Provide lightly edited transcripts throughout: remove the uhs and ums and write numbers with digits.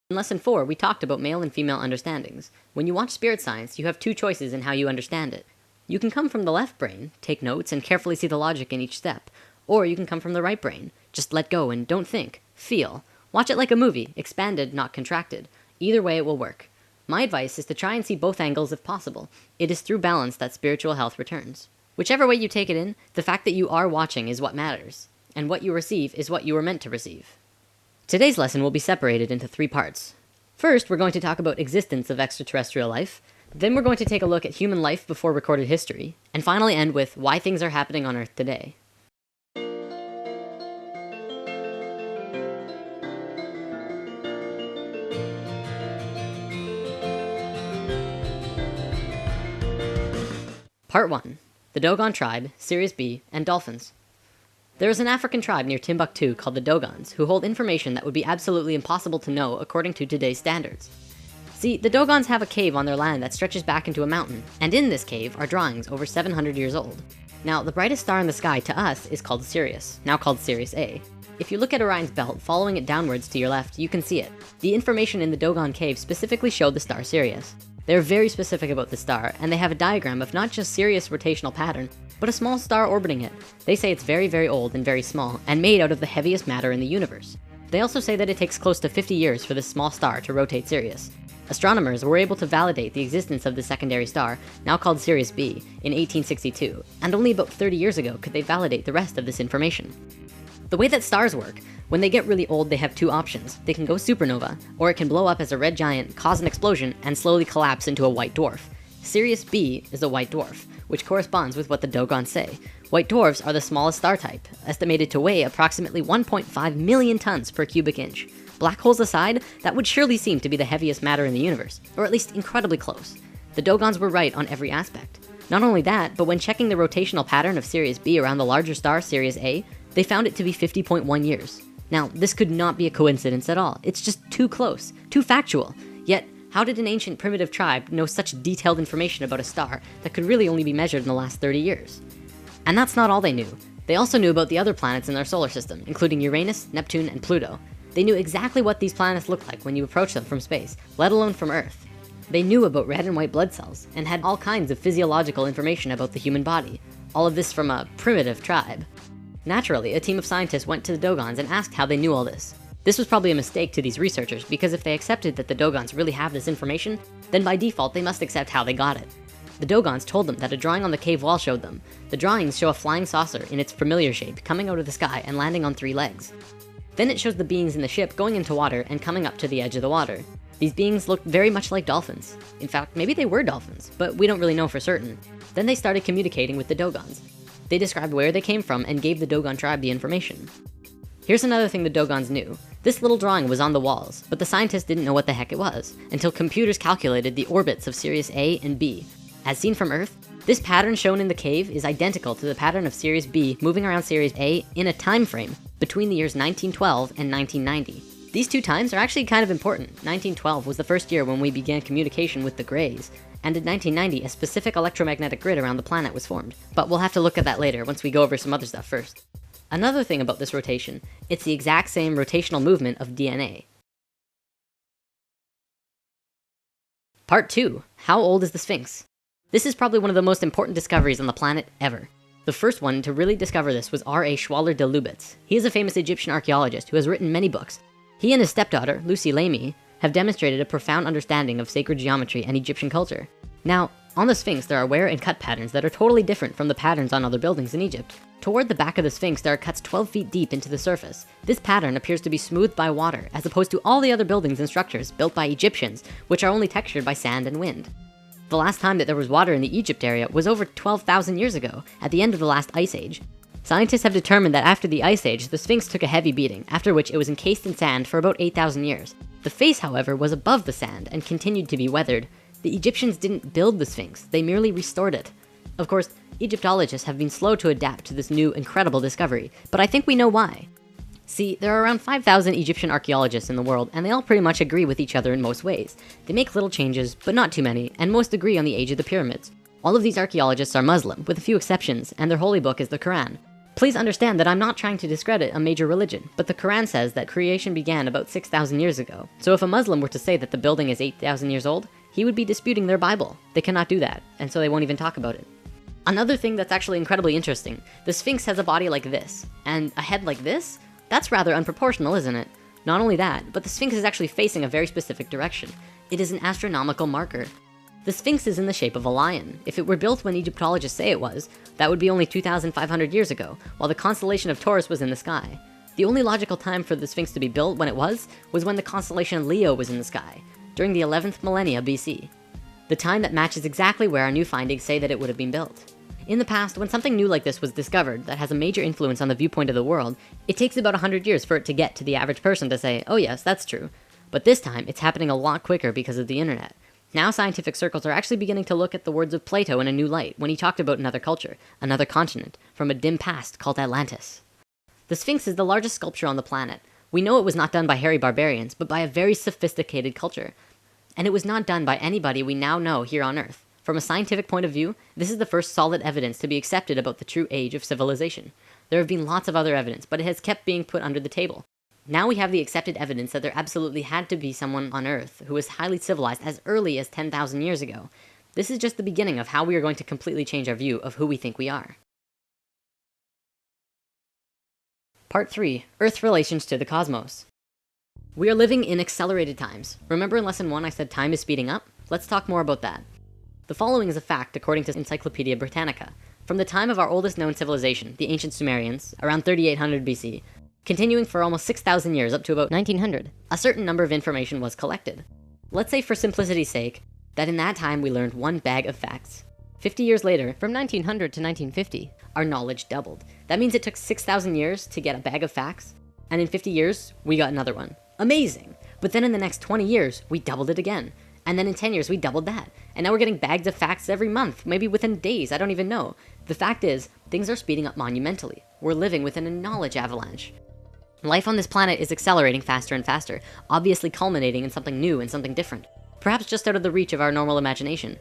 In lesson 4, we talked about male and female understandings. When you watch spirit science, you have two choices in how you understand it. You can come from the left brain, take notes, and carefully see the logic in each step. Or you can come from the right brain, just let go and don't think, feel. Watch it like a movie, expanded, not contracted. Either way it will work. My advice is to try and see both angles if possible. It is through balance that spiritual health returns. Whichever way you take it in, the fact that you are watching is what matters. And what you receive is what you were meant to receive. Today's lesson will be separated into 3 parts. First, we're going to talk about existence of extraterrestrial life. Then we're going to take a look at human life before recorded history. And finally end with why things are happening on Earth today. Part 1. The Dogon Tribe, Sirius B, and Dolphins. There is an African tribe near Timbuktu called the Dogons, who hold information that would be absolutely impossible to know according to today's standards. See, the Dogons have a cave on their land that stretches back into a mountain, and in this cave are drawings over 700 years old. Now, the brightest star in the sky to us is called Sirius, now called Sirius A. If you look at Orion's belt, following it downwards to your left, you can see it. The information in the Dogon cave specifically showed the star Sirius. They're very specific about the star, and they have a diagram of not just Sirius' rotational pattern, but a small star orbiting it. They say it's very, very old and very small, and made out of the heaviest matter in the universe. They also say that it takes close to 50 years for this small star to rotate Sirius. Astronomers were able to validate the existence of the secondary star, now called Sirius B, in 1862, and only about 30 years ago could they validate the rest of this information. The way that stars work, when they get really old, they have 2 options. They can go supernova, or it can blow up as a red giant, cause an explosion, and slowly collapse into a white dwarf. Sirius B is a white dwarf, which corresponds with what the Dogons say. White dwarfs are the smallest star type, estimated to weigh approximately 1.5 million tons per cubic inch. Black holes aside, that would surely seem to be the heaviest matter in the universe, or at least incredibly close. The Dogons were right on every aspect. Not only that, but when checking the rotational pattern of Sirius B around the larger star Sirius A, they found it to be 50.1 years. Now, this could not be a coincidence at all. It's just too close, too factual. Yet, how did an ancient primitive tribe know such detailed information about a star that could really only be measured in the last 30 years? And that's not all they knew. They also knew about the other planets in their solar system, including Uranus, Neptune, and Pluto. They knew exactly what these planets looked like when you approach them from space, let alone from Earth. They knew about red and white blood cells, and had all kinds of physiological information about the human body. All of this from a primitive tribe. Naturally, a team of scientists went to the Dogons and asked how they knew all this. This was probably a mistake to these researchers, because if they accepted that the Dogons really have this information, then by default they must accept how they got it. The Dogons told them that a drawing on the cave wall showed them. The drawings show a flying saucer in its familiar shape coming out of the sky and landing on 3 legs. Then it shows the beings in the ship going into water and coming up to the edge of the water. These beings looked very much like dolphins. In fact, maybe they were dolphins, but we don't really know for certain. Then they started communicating with the Dogons. They described where they came from and gave the Dogon tribe the information. Here's another thing the Dogons knew. This little drawing was on the walls, but the scientists didn't know what the heck it was, until computers calculated the orbits of Sirius A and B. As seen from Earth, this pattern shown in the cave is identical to the pattern of Sirius B moving around Sirius A in a time frame between the years 1912 and 1990. These 2 times are actually kind of important. 1912 was the first year when we began communication with the Greys, and in 1990, a specific electromagnetic grid around the planet was formed. But we'll have to look at that later once we go over some other stuff first. Another thing about this rotation, it's the exact same rotational movement of DNA. Part 2. How old is the Sphinx? This is probably one of the most important discoveries on the planet ever. The first one to really discover this was R.A. Schwaller de Lubitz. He is a famous Egyptian archaeologist who has written many books. He and his stepdaughter, Lucy Lamy, have demonstrated a profound understanding of sacred geometry and Egyptian culture. Now, on the Sphinx there are wear and cut patterns that are totally different from the patterns on other buildings in Egypt. Toward the back of the Sphinx there are cuts 12 feet deep into the surface. This pattern appears to be smoothed by water, as opposed to all the other buildings and structures built by Egyptians, which are only textured by sand and wind. The last time that there was water in the Egypt area was over 12,000 years ago, at the end of the last ice age. Scientists have determined that after the ice age, the Sphinx took a heavy beating, after which it was encased in sand for about 8,000 years. The face, however, was above the sand and continued to be weathered. The Egyptians didn't build the Sphinx, they merely restored it. Of course, Egyptologists have been slow to adapt to this new incredible discovery, but I think we know why. See, there are around 5,000 Egyptian archaeologists in the world, and they all pretty much agree with each other in most ways. They make little changes, but not too many, and most agree on the age of the pyramids. All of these archaeologists are Muslim, with a few exceptions, and their holy book is the Quran. Please understand that I'm not trying to discredit a major religion, but the Quran says that creation began about 6,000 years ago. So if a Muslim were to say that the building is 8,000 years old, he would be disputing their Bible. They cannot do that, and so they won't even talk about it. Another thing that's actually incredibly interesting, the Sphinx has a body like this, and a head like this? That's rather unproportional, isn't it? Not only that, but the Sphinx is actually facing a very specific direction. It is an astronomical marker. The Sphinx is in the shape of a lion. If it were built when Egyptologists say it was, that would be only 2,500 years ago, while the constellation of Taurus was in the sky. The only logical time for the Sphinx to be built when it was when the constellation Leo was in the sky, during the 11th millennia BC. The time that matches exactly where our new findings say that it would have been built. In the past, when something new like this was discovered that has a major influence on the viewpoint of the world, it takes about 100 years for it to get to the average person to say, oh yes, that's true. But this time, it's happening a lot quicker because of the internet. Now scientific circles are actually beginning to look at the words of Plato in a new light when he talked about another culture, another continent, from a dim past called Atlantis. The Sphinx is the largest sculpture on the planet. We know it was not done by hairy barbarians, but by a very sophisticated culture. And it was not done by anybody we now know here on Earth. From a scientific point of view, this is the first solid evidence to be accepted about the true age of civilization. There have been lots of other evidence, but it has kept being put under the table. Now we have the accepted evidence that there absolutely had to be someone on Earth who was highly civilized as early as 10,000 years ago. This is just the beginning of how we are going to completely change our view of who we think we are. Part 3. Earth's relations to the cosmos. We are living in accelerated times. Remember in lesson 1 I said time is speeding up? Let's talk more about that. The following is a fact according to Encyclopedia Britannica. From the time of our oldest known civilization, the ancient Sumerians, around 3800 BC, continuing for almost 6,000 years up to about 1900, a certain number of information was collected. Let's say for simplicity's sake, that in that time we learned one bag of facts. 50 years later, from 1900 to 1950, our knowledge doubled. That means it took 6,000 years to get a bag of facts, and in 50 years, we got another one. Amazing! But then in the next 20 years, we doubled it again. And then in 10 years, we doubled that. And now we're getting bags of facts every month, maybe within days, I don't even know. The fact is, things are speeding up monumentally. We're living within a knowledge avalanche. Life on this planet is accelerating faster and faster, obviously culminating in something new and something different. Perhaps just out of the reach of our normal imagination.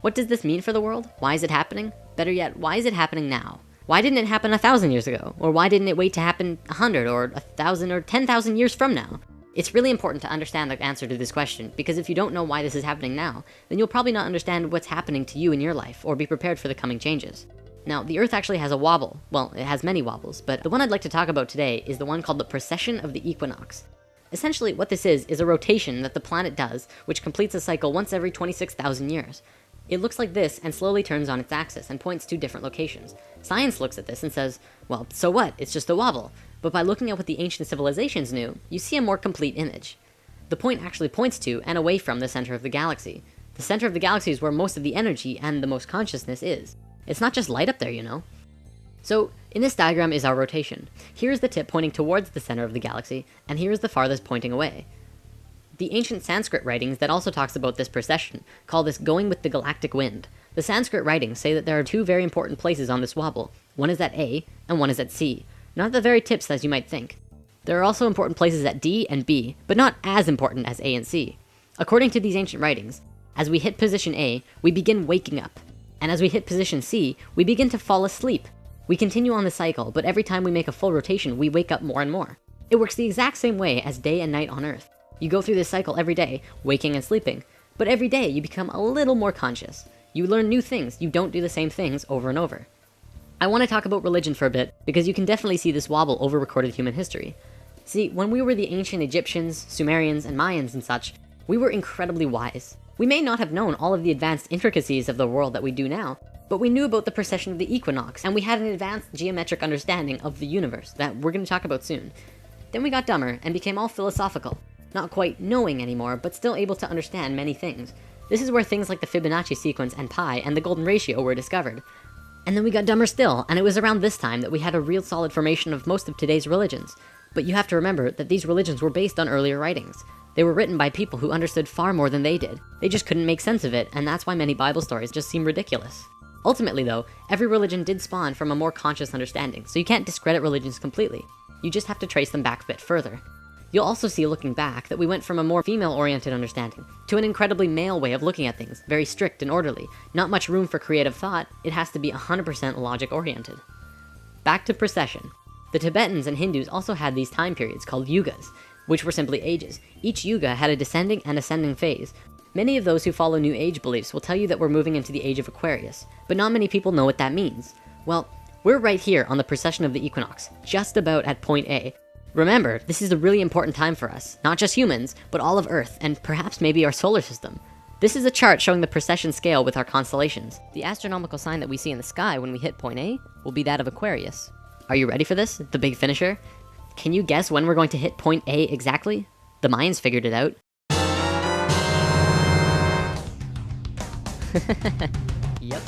What does this mean for the world? Why is it happening? Better yet, why is it happening now? Why didn't it happen 1,000 years ago? Or why didn't it wait to happen 100 or 1,000 or 10,000 years from now? It's really important to understand the answer to this question, because if you don't know why this is happening now, then you'll probably not understand what's happening to you in your life or be prepared for the coming changes. Now, the Earth actually has a wobble. Well, it has many wobbles, but the one I'd like to talk about today is the one called the precession of the Equinox. Essentially, what this is a rotation that the planet does, which completes a cycle once every 26,000 years. It looks like this and slowly turns on its axis and points to different locations. Science looks at this and says, well, so what? It's just a wobble. But by looking at what the ancient civilizations knew, you see a more complete image. The point actually points to and away from the center of the galaxy. The center of the galaxy is where most of the energy and the most consciousness is. It's not just light up there, you know. So, in this diagram is our rotation. Here's the tip pointing towards the center of the galaxy, and here's the farthest pointing away. The ancient Sanskrit writings that also talks about this precession call this going with the galactic wind. The Sanskrit writings say that there are two very important places on this wobble. One is at A, and one is at C. Not the very tips as you might think. There are also important places at D and B, but not as important as A and C. According to these ancient writings, as we hit position A, we begin waking up. And as we hit position C, we begin to fall asleep. We continue on the cycle, but every time we make a full rotation, we wake up more and more. It works the exact same way as day and night on Earth. You go through this cycle every day, waking and sleeping. But every day, you become a little more conscious. You learn new things. You don't do the same things over and over. I want to talk about religion for a bit, because you can definitely see this wobble over recorded human history. See, when we were the ancient Egyptians, Sumerians, and Mayans and such, we were incredibly wise. We may not have known all of the advanced intricacies of the world that we do now, but we knew about the precession of the equinox, and we had an advanced geometric understanding of the universe that we're going to talk about soon. Then we got dumber and became all philosophical, not quite knowing anymore, but still able to understand many things. This is where things like the Fibonacci sequence and pi and the golden ratio were discovered. And then we got dumber still, and it was around this time that we had a real solid formation of most of today's religions. But you have to remember that these religions were based on earlier writings. They were written by people who understood far more than they did. They just couldn't make sense of it, and that's why many Bible stories just seem ridiculous. Ultimately though, every religion did spawn from a more conscious understanding, so you can't discredit religions completely. You just have to trace them back a bit further. You'll also see looking back that we went from a more female-oriented understanding to an incredibly male way of looking at things, very strict and orderly. Not much room for creative thought, it has to be 100% logic-oriented. Back to precession. The Tibetans and Hindus also had these time periods called yugas, which were simply ages. Each yuga had a descending and ascending phase. Many of those who follow New Age beliefs will tell you that we're moving into the age of Aquarius, but not many people know what that means. Well, we're right here on the precession of the equinox, just about at point A. Remember, this is a really important time for us, not just humans, but all of Earth, and perhaps maybe our solar system. This is a chart showing the precession scale with our constellations. The astronomical sign that we see in the sky when we hit point A will be that of Aquarius. Are you ready for this? The big finisher? Can you guess when we're going to hit point A exactly? The Mayans figured it out. Yep.